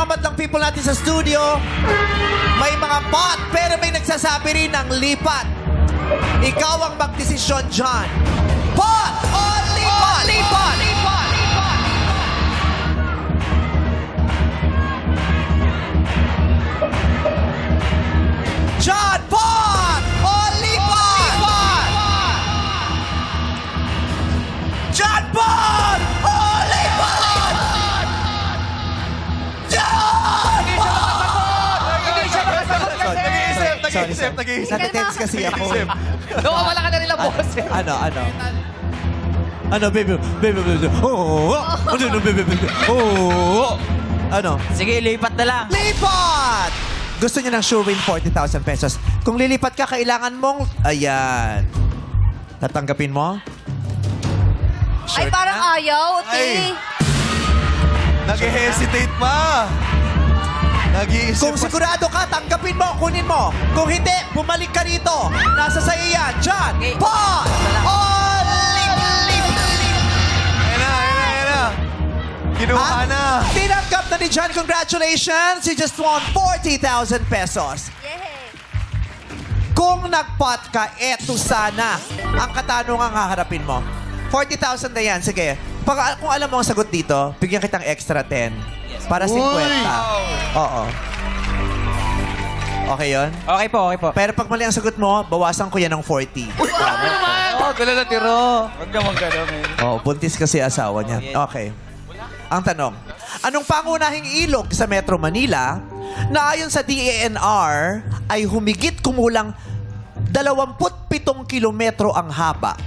mga madlang people natin sa studio, may mga pot, pero may nagsasabi rin ng lipat. Ikaw ang magdesisyon dyan. Pot o lipat? Lipat! John, pot o lipat? John, pot o lipat? John! Hindi siya makasagot kasi. Nag-iisip. Nag-text kasi ako. Wala ka na rin ang boses. Ano, baby, oh, ano, baby, oh, ano? Sige, lipat na lang. Lipat! Gusto niya ng sure win 40,000 pesos. Kung lilipat ka, kailangan mong, ayan. Tatanggapin mo? Ay, parang ayaw. Ay. Nag-hesitate pa. Nag-iisip Kung pa. sigurado ka, tanggapin mo, kunin mo. Kung hindi, bumalik ka rito. Nasa sa'yo yan. Diyan, Okay. pot! O Ayan na. Kinuha na. Tinanggap na ni John. Congratulations! You just won 40,000 pesos. Yay! Kung nag-pot ka, eto sana ang katanungang haharapin mo. 40,000 na yan. Sige. Kung alam mo ang sagot dito, bigyan kitang extra 10. Para 50. Oo. Okay yon? Okay po. Pero pag mali ang sagot mo, bawasan ko yan ng 40. Gala na tiro. Huwag naman gano'n, eh. Oh, buntis kasi asawa niya. Okay. Ang tanong, anong pangunahing ilog sa Metro Manila na ayon sa DENR ay humigit kumulang 27 kilometro ang haba,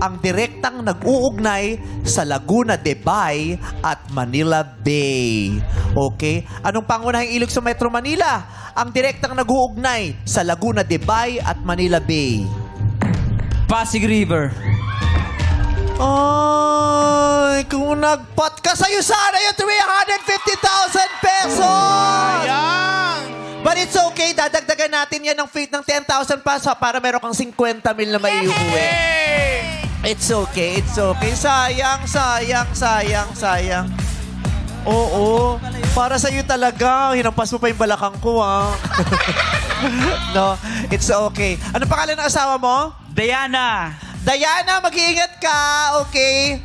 ang direktang nag-uugnay sa Laguna de Bay at Manila Bay? Okay? Anong pangunahing ilog sa Metro Manila? Ang direktang nag-uugnay sa Laguna de Bay at Manila Bay. Pasig River. Ay, kung nagpot ka, sa'yo sana yung 350,000 pesos! But it's okay, dadagdagan natin yan ng 10,000 pesos para meron kang 50 mil na maiuwi. It's okay. Sayang. Oo, para sa'yo talaga. Hinampas mo pa yung balakang ko, ha? No, it's okay. Ano pangalan ng asawa mo? Diana. Diana, mag-iingat ka, okay?